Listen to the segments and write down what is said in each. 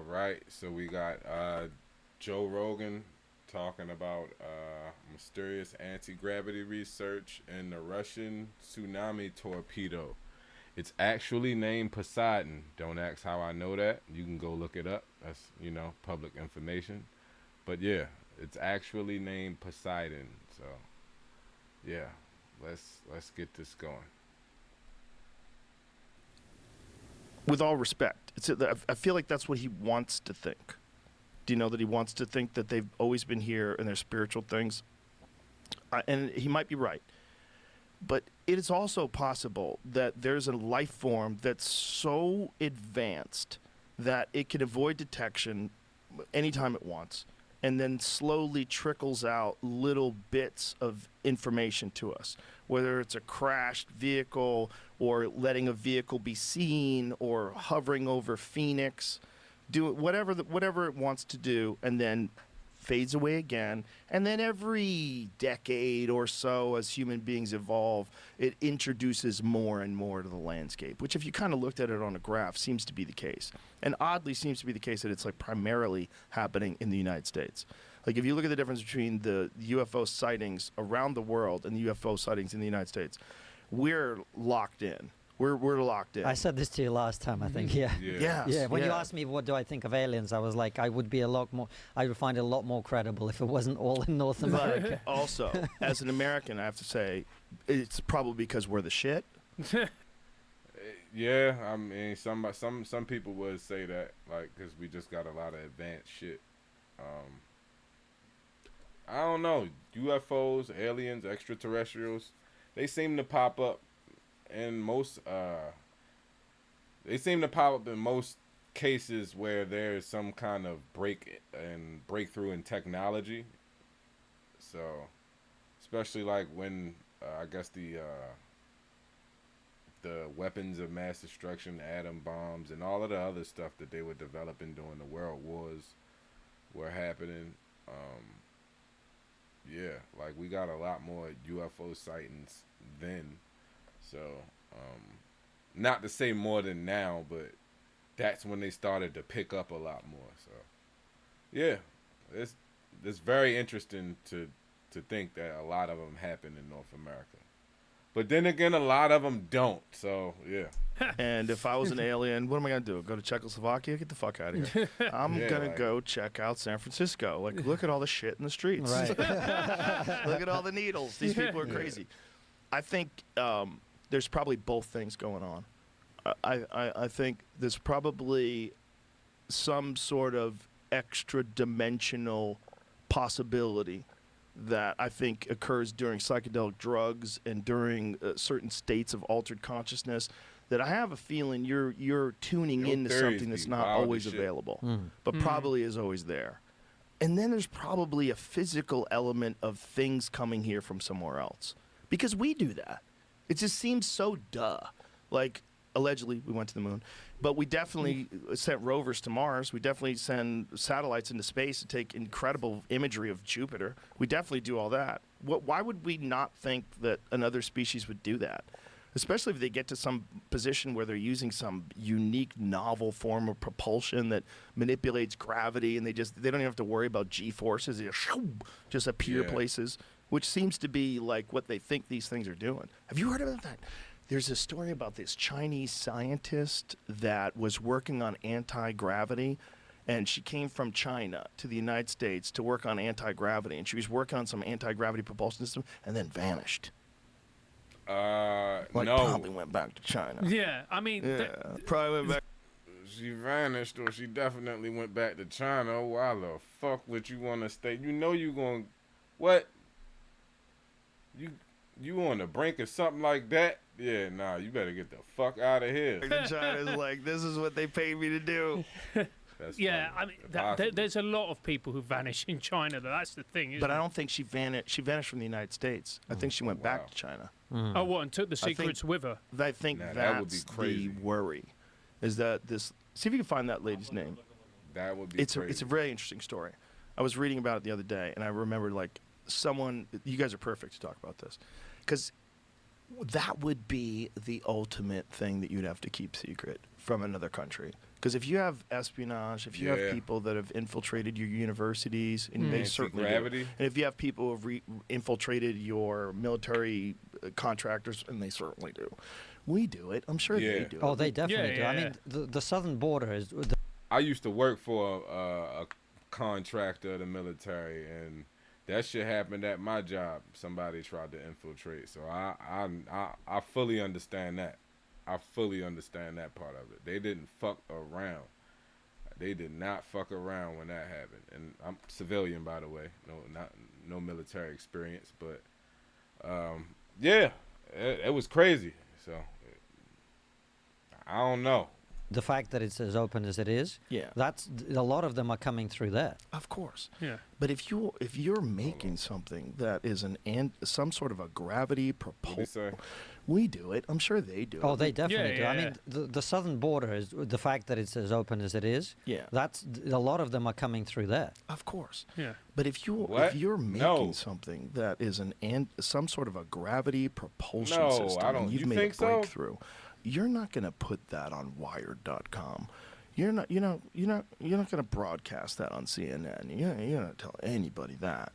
All right, so we got Joe Rogan talking about mysterious anti-gravity research in the Russian tsunami torpedo. It's actually named Poseidon. Don't ask how I know that. You can go look it up. That's, public information. But yeah, it's actually named Poseidon. So yeah, let's get this going. With all respect, I feel like that's what he wants to think. Do you know that he wants to think that they've always been here and they're spiritual things? And he might be right. But it is also possible that there's a life form that's so advanced that it can avoid detection anytime it wants, and then slowly trickles out little bits of information to us, whether it's a crashed vehicle or letting a vehicle be seen or hovering over Phoenix, do whatever it wants to do, and then fades away again. And then every decade or so, as human beings evolve, it introduces more and more to the landscape, which if you kind of looked at it on a graph, seems to be the case. And oddly seems to be the case that it's like primarily happening in the United States. Like if you look at the difference between the UFO sightings around the world and the UFO sightings in the United States, we're locked in. We're locked in. I said this to you last time, I think. Yeah. Yeah. Yes, When you yeah. asked me what do I think of aliens, I was like, I would find it a lot more credible if it wasn't all in North America. But also, as an American, I have to say, it's probably because we're the shit. Yeah, I mean, some people would say that, like, because we just got a lot of advanced shit. I don't know, UFOs, aliens, extraterrestrials, they seem to pop up in most. They seem to pop up in most cases where there's some kind of breakthrough in technology. So, especially like when I guess the weapons of mass destruction, atom bombs, and all of the other stuff that they were developing during the world wars were happening. Yeah, like we got a lot more UFO sightings then. So, not to say more than now, but that's when they started to pick up a lot more. So, yeah, it's very interesting to think that a lot of them happen in North America. But then again, a lot of them don't. So, yeah. And if I was an alien, what am I going to do? Go to Czechoslovakia? Get the fuck out of here. I'm going to go check out San Francisco. Like, look at all the shit in the streets. Right. Look at all the needles. These people are crazy. I think there's probably both things going on. I think there's probably some sort of extra dimensional possibility that I think occurs during psychedelic drugs and during certain states of altered consciousness that I have a feeling you're tuning Your into theories something that's be not wild as always shit. available, but probably is always there. And then there's probably a physical element of things coming here from somewhere else. Because we do that. It just seems so duh. Like, allegedly, we went to the moon. But we definitely sent rovers to Mars. We definitely send satellites into space to take incredible imagery of Jupiter. We definitely do all that. Why would we not think that another species would do that? Especially if they get to some position where they're using some unique, novel form of propulsion that manipulates gravity, and they don't even have to worry about G-forces. They just appear places, which seems to be like what they think these things are doing. Have you heard about that? There's a story about this Chinese scientist that was working on anti-gravity, and she came from China to the United States to work on anti-gravity, and she was working on some anti-gravity propulsion system and then vanished. No. Probably went back to China. Yeah, I mean, Probably went back. She vanished, or she definitely went back to China. Why the fuck would you want to stay? You know you going what? You on the brink of something like that? Yeah, nah, you better get the fuck out of here. China's like, this is what they paid me to do. That's yeah, funny. I mean, there's a lot of people who vanish in China. That's the thing, isn't But I it? don't think she vanished. She vanished from the United States. I think she went back to China. Oh, what, and took the secrets with her? I think Nah, that that's would be crazy. the worry. Is that this? See if you can find that lady's name. That would be crazy. It's a very interesting story. I was reading about it the other day, and I remember like someone. You guys are perfect to talk about this, because that would be the ultimate thing that you'd have to keep secret from another country. Because if you have espionage, if you have Yeah. people that have infiltrated your universities, and they certainly do, Anti-gravity? and if you have people who have infiltrated your military contractors, and they certainly do, we do it. I'm sure they Yeah. do. Oh, it. they definitely do. I yeah. mean, the southern border is. I used to work for a contractor of the military, and that shit happened at my job. Somebody tried to infiltrate, so I fully understand that. I fully understand that part of it. They didn't fuck around. They did not fuck around when that happened. And I'm civilian, by the way. No military experience, but yeah, it was crazy. So I don't know. The fact that it's as open as it is, Yeah. that's a lot of them are coming through there. Of course. Yeah. But if you're making something that is some sort of a gravity What do you propulsion, say? we do it. I'm sure they do. Oh, it. they definitely do. I yeah. mean, the southern border is the fact that it's as open as it is. Yeah. That's a lot of them are coming through there. Of course. Yeah. But if What? you're making No. something that is some sort of a gravity propulsion No, system, I don't- and you've you made think a so? breakthrough, you're not going to put that on Wired.com. You're not going to broadcast that on CNN. You're not tell anybody that.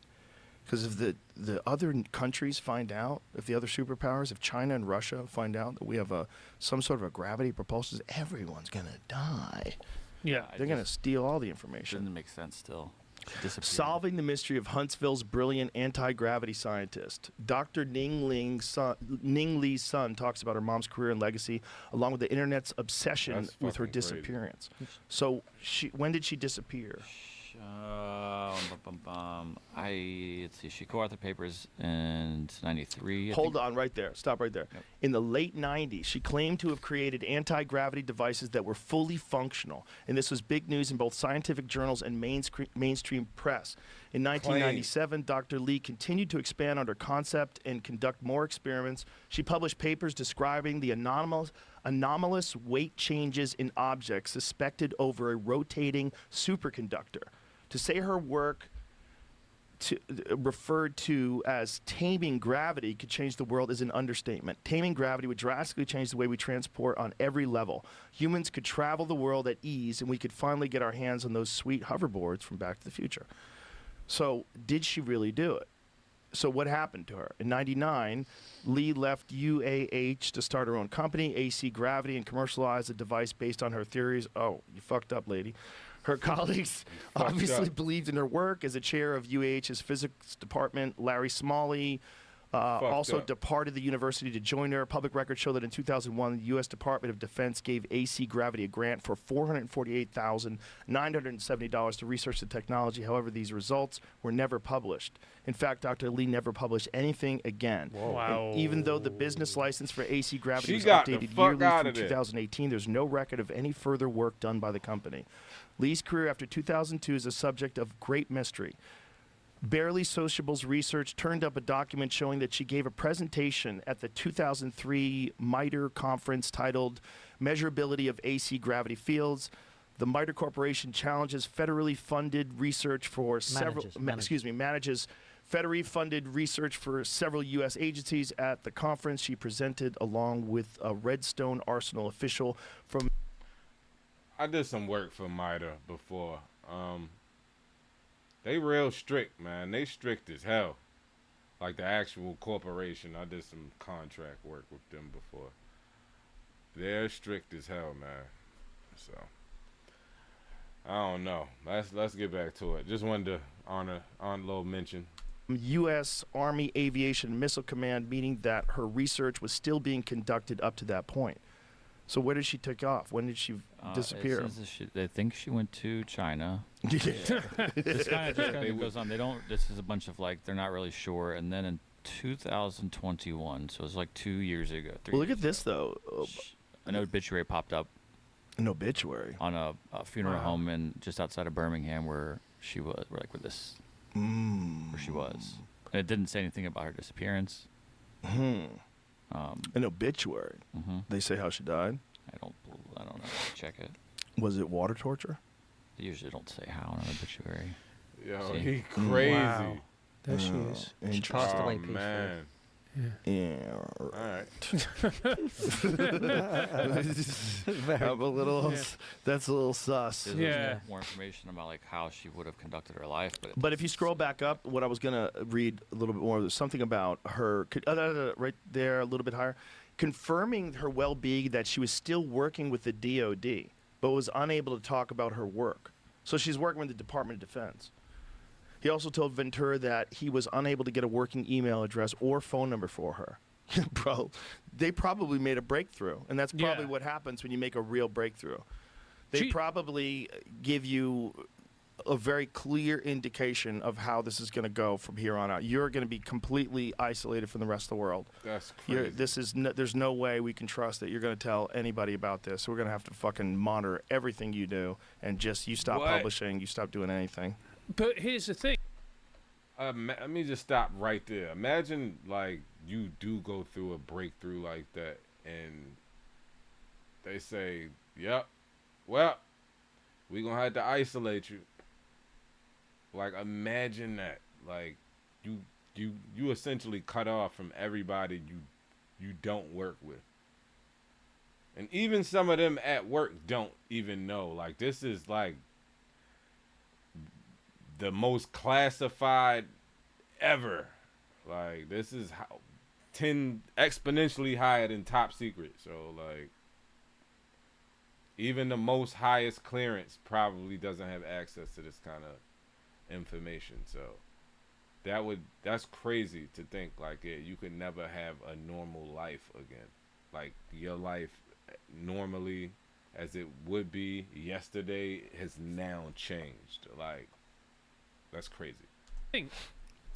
Because if the other countries find out, if the other superpowers, if China and Russia find out that we have some sort of a gravity propulsion, everyone's going to die. Yeah. They're going to steal all the information. Doesn't make sense still. She disappeared. Solving the mystery of Huntsville's brilliant anti-gravity scientist. Dr. Ning Li's son talks about her mom's career and legacy, along with the internet's obsession That's with her fucking crazy. disappearance. So, when did she disappear? Let's see. She co-authored papers in '93. Hold on, right there. Stop right there. Yep. In the late 90s, she claimed to have created anti-gravity devices that were fully functional, and this was big news in both scientific journals and mainstream press. In 1997, Dr. Li continued to expand on her concept and conduct more experiments. She published papers describing the anomalous weight changes in objects suspected over a rotating superconductor. To say her work referred to as taming gravity could change the world is an understatement. Taming gravity would drastically change the way we transport on every level. Humans could travel the world at ease, and we could finally get our hands on those sweet hoverboards from Back to the Future. So, did she really do it? So what happened to her? In '99, Lee left UAH to start her own company, AC Gravity, and commercialize a device based on her theories. Oh, you fucked up, lady. Her colleagues fucked obviously up. believed in her work. As a chair of UAH's physics department, Larry Smalley also up. departed the university to join her. Public records show that in 2001, the U.S. Department of Defense gave AC Gravity a grant for $448,970 to research the technology. However, these results were never published. In fact, Dr. Lee never published anything again. Whoa. Wow. And even though the business license for AC Gravity She was got the updated fuck yearly out through of there. 2018, there's no record of any further work done by the company. Lee's career after 2002 is a subject of great mystery. Barely Sociable's research turned up a document showing that she gave a presentation at the 2003 MITRE conference titled Measurability of AC Gravity Fields. The MITRE Corporation challenges federally funded research for manages federally funded research for several U.S. agencies. At the conference, she presented along with a Redstone Arsenal official from. I did some work for MITRE before. They real strict, man. They strict as hell. Like the actual corporation. I did some contract work with them before. They're strict as hell, man. So I don't know. Let's get back to it. Just wanted to honor a little mention. U.S. Army Aviation and Missile Command, meaning that her research was still being conducted up to that point. So where did she take off? When did she disappear? They think she went to China. Yeah. This kind of goes on. They don't. This is a bunch of like they're not really sure. And then in 2021, so it's like 2 years ago. Well, look at this though. An obituary popped up An obituary. on a funeral home in just outside of Birmingham where she was, where she was. And it didn't say anything about her disappearance. An obituary. They say how she died. I don't know. Check it. Was it water torture? They usually don't say how in an obituary. Yo, See? he crazy. Wow. There she is. She passed Oh away peacefully. man. Yeah. All right. I'm a little. Yeah. That's a little sus. There's Yeah. more information about like how she would have conducted her life, but But if you scroll back up, what I was gonna read a little bit more, there's something about her right there, a little bit higher, confirming her well-being that she was still working with the DoD, but was unable to talk about her work. So she's working with the Department of Defense. He also told Ventura that he was unable to get a working email address or phone number for her. Bro, they probably made a breakthrough, and that's probably Yeah. what happens when you make a real breakthrough. They She- probably give you a very clear indication of how this is going to go from here on out. You're going to be completely isolated from the rest of the world. That's crazy. There's no way we can trust that you're going to tell anybody about this. So we're going to have to fucking monitor everything you do, and just you stop What? publishing, you stop doing anything. But here's the thing. Let me just stop right there. Imagine like you do go through a breakthrough like that, and they say, "Yep, well, we gonna have to isolate you." Like, imagine that. Like, you essentially cut off from everybody you don't work with, and even some of them at work don't even know. Like, this is like the most classified ever. Like, this is how 10 exponentially higher than top secret. So like, even the most highest clearance probably doesn't have access to this kind of information. So that's crazy to think like you could never have a normal life again. Like, your life normally as it would be yesterday has now changed. Like, that's crazy.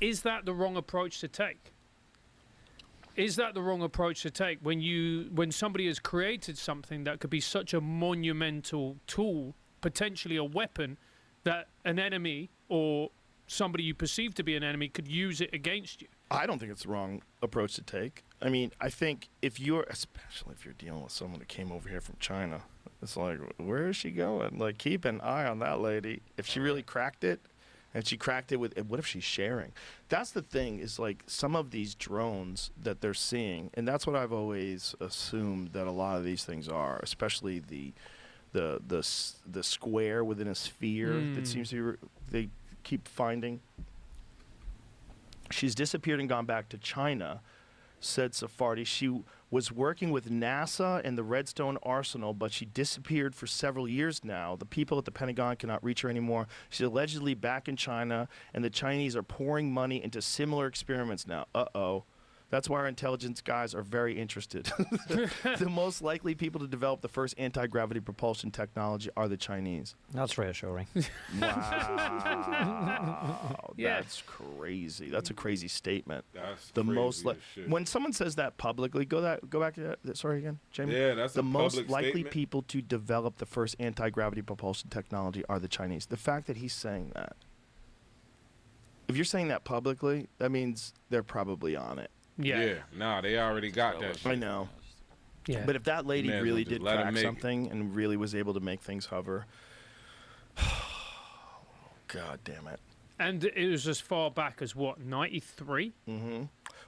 Is that the wrong approach to take? Is that the wrong approach to take when somebody has created something that could be such a monumental tool, potentially a weapon, that an enemy or somebody you perceive to be an enemy could use it against you? I don't think it's the wrong approach to take. I mean, I think especially if you're dealing with someone that came over here from China, it's like, where is she going? Like, keep an eye on that lady. If she really cracked it, and she cracked it with, and what if she's sharing? That's the thing, is like some of these drones that they're seeing, and that's what I've always assumed that a lot of these things are, especially the square within a sphere that seems to be, they keep finding. She's disappeared and gone back to China, said Safardi. She was working with NASA and the Redstone Arsenal, but she disappeared for several years now. The people at the Pentagon cannot reach her anymore. She's allegedly back in China, and the Chinese are pouring money into similar experiments now. Uh-oh. That's why our intelligence guys are very interested. The most likely people to develop the first anti-gravity propulsion technology are the Chinese. That's reassuring. Wow. Yeah. That's crazy. That's a crazy statement. That's The crazy most as shit. when someone says that publicly, go back to that. Sorry again, Jamie. Yeah, that's the a most public likely statement. people to develop the first anti-gravity propulsion technology are the Chinese. The fact that he's saying that, if you're saying that publicly, that means they're probably on it. Yeah, nah, they already got that I shit. know. Yeah. But if that lady May as well really just did let 'em crack make it. something and really was able to make things hover, God damn it. And it was as far back as what, 93? Mm-hmm.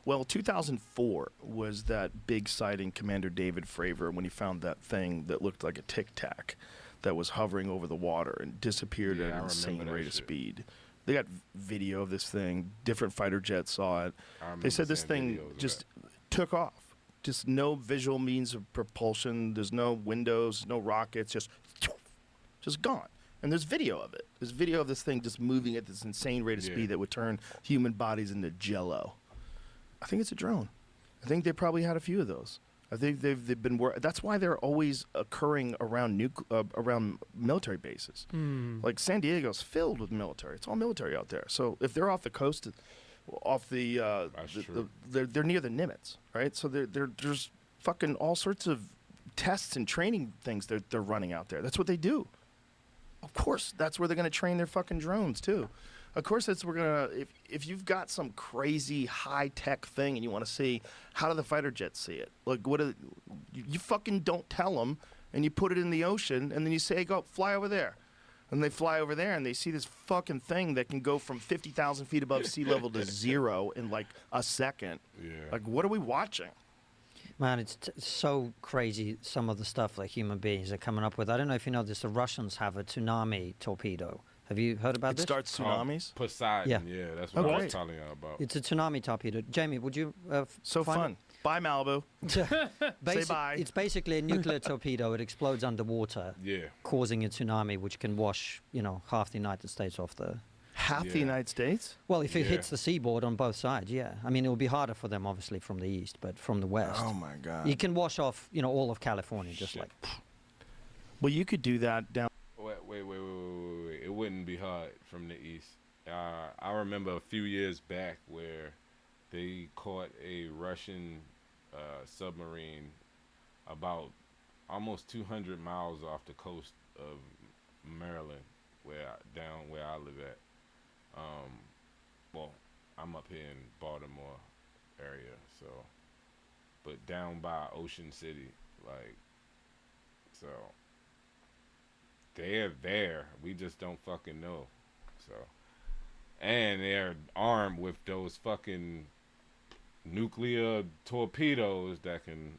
Well, 2004 was that big sighting, Commander David Fravor, when he found that thing that looked like a Tic Tac that was hovering over the water and disappeared Yeah, I at an remember insane that rate of shit. speed. They got video of this thing. Different fighter jets saw it. I remember They said this seeing thing videos of just that. took off. Just no visual means of propulsion. There's no windows, no rockets, just gone. And there's video of it. There's video of this thing just moving at this insane rate of Yeah. speed that would turn human bodies into jello. I think it's a drone. I think they probably had a few of those. I think they've been that's why they're always occurring around around military bases. Like San Diego's filled with military. It's all military out there. So if they're off the coast, That's true. they're near the Nimitz, right? So there's fucking all sorts of tests and training things they're running out there. That's what they do. Of course, that's where they're going to train their fucking drones too. Of course, that's where we're gonna. If you've got some crazy high tech thing and you want to see how do the fighter jets see it? Like you fucking don't tell them, and you put it in the ocean, and then you say, "Go fly over there." And they fly over there and they see this fucking thing that can go from 50,000 feet above sea level to 0 in like a second. Yeah. Like, what are we watching? Man, it's so crazy, some of the stuff that human beings are coming up with. I don't know if you know this, the Russians have a tsunami torpedo. Have you heard about It this? starts tsunamis? Poseidon. Yeah. Yeah, that's what Oh, I great. was telling you about. It's a tsunami torpedo. Jamie, would you So find fun. Bye, Malibu. Say bye. It's basically a nuclear torpedo. It explodes underwater, Yeah. causing a tsunami, which can wash, half the United States off the. Half the Yeah. United States? Well, if it Yeah. hits the seaboard on both sides, yeah. I mean, it will be harder for them, obviously, from the east, but from the west, Oh, my God. you can wash off, all of California, just Shit. like. Well, you could do that down. Wait. It wouldn't be hard from the east. I remember a few years back where they caught a Russian submarine about almost 200 miles off the coast of Maryland, down where I live at. Well, I'm up here in Baltimore area, so, but down by Ocean City, like, so. They're there. We just don't fucking know. So, and they're armed with those fucking nuclear torpedoes that can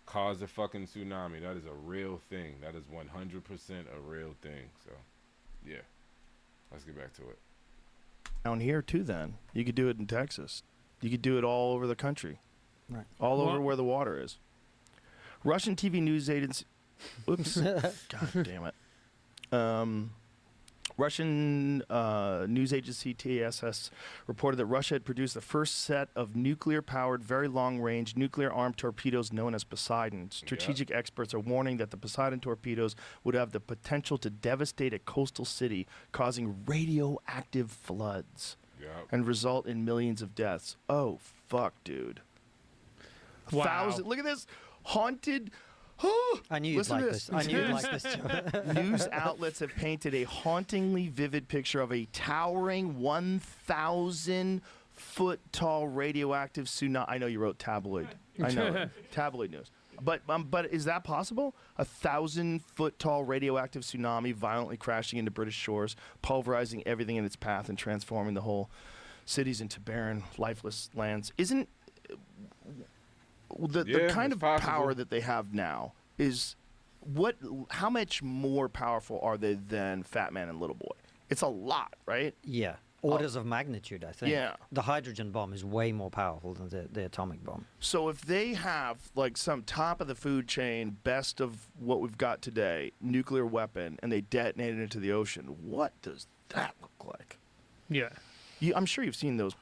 cause a fucking tsunami. That is a real thing. That is 100% a real thing. So, yeah. Let's get back to it. Down here, too, then. You could do it in Texas. You could do it all over the country. Right. All over Well- where the water is. Russian TV news agency. Oops. God damn it. Russian news agency TSS reported that Russia had produced the first set of nuclear-powered, very long-range, nuclear-armed torpedoes known as Poseidon. Strategic experts are warning that the Poseidon torpedoes would have the potential to devastate a coastal city, causing radioactive floods Yep. and result in millions of deaths. Oh, fuck, dude. Wow. Look at this. Haunted. I knew you'd Listen like to this. I knew you'd like this, Joe. News outlets have painted a hauntingly vivid picture of a towering 1,000 foot tall radioactive tsunami. I know you wrote tabloid. I know. Tabloid news. But is that possible? 1,000 foot tall radioactive tsunami violently crashing into British shores, pulverizing everything in its path and transforming the whole cities into barren, lifeless lands. Isn't the Yeah, kind it's of possible. power that they have now is how much more powerful are they than Fat Man and Little Boy? It's a lot, right? Yeah. Orders of magnitude, I think. Yeah. The hydrogen bomb is way more powerful than the atomic bomb. So if they have like some top of the food chain, best of what we've got today, nuclear weapon, and they detonate it into the ocean, what does that look like? Yeah. I'm sure you've seen those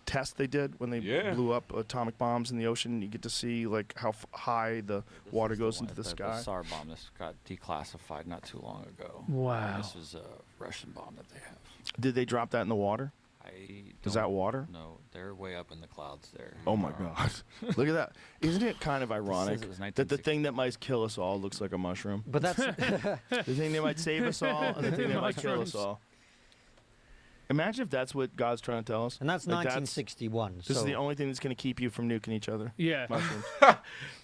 tests they did when they Yeah. blew up atomic bombs in the ocean. You get to see like how high the water goes into the sky. The SAR bomb. This got declassified not too long ago. Wow. This was a Russian bomb that they have. Did they drop that in the water? Is that don't water? No, they're way up in the clouds there. Oh my God! Look at that! Isn't it kind of ironic it was that the 1960. thing that might kill us all looks like a mushroom? But that's The thing that might save us all, and the thing that might kill us Mushrooms. all. Imagine if that's what God's trying to tell us. and that's Like, 1961. This is so the only thing that's going to keep you from nuking each other. Yeah. Mushrooms.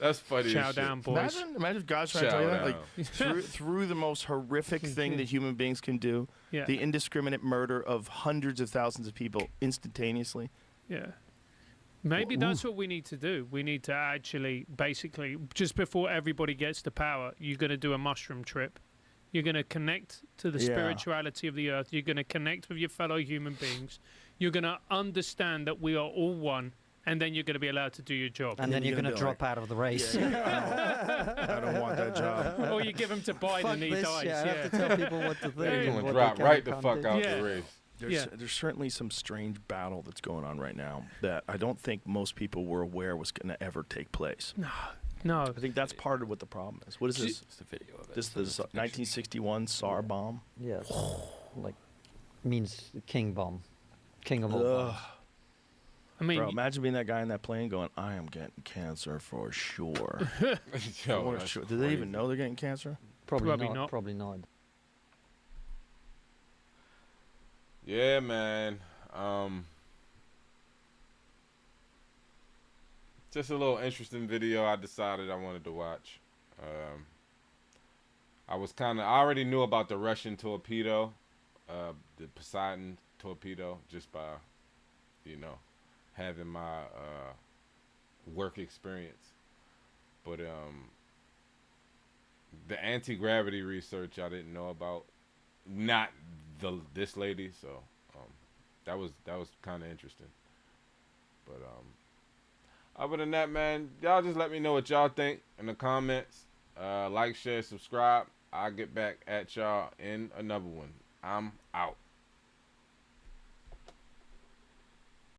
That's funny. Chow as shit. down, boys. Imagine if God's trying to tell you that. Chow Like through the most horrific thing that human beings can do, Yeah. the indiscriminate murder of hundreds of thousands of people instantaneously. Yeah. Maybe that's what we need to do. We need to actually, basically, just before everybody gets to power, you're going to do a mushroom trip. You're going to connect to the Yeah. spirituality of the earth. You're going to connect with your fellow human beings. You're going to understand that we are all one, and then you're going to be allowed to do your job. and then you're going to be drop like, out of the race. I don't want that job. Or you give him to Biden Fuck and he this dies. shit. I Yeah. have to tell people what to think. You're and gonna what they drop can right and the can't fuck do. out Yeah. the race. There's certainly some strange battle that's going on right now that I don't think most people were aware was going to ever take place. No. I think that's part of what the problem is. What is this? It's the video of it. This so is it's a picture. 1961 SAR bomb. Yeah. like, means king bomb. King of all Ugh. bombs. I mean, Bro, imagine being that guy in that plane going, I am getting cancer for sure. Yo, For that's sure. Do they even crazy. know they're getting cancer? Probably not. Probably not. Yeah, man. Just a little interesting video I decided I wanted to watch. I already knew about the Russian torpedo, the Poseidon torpedo, just by, having my work experience. But the anti-gravity research I didn't know about. Not this lady, so that was kind of interesting. But other than that, man, y'all just let me know what y'all think in the comments. Like, share, subscribe. I'll get back at y'all in another one. I'm out.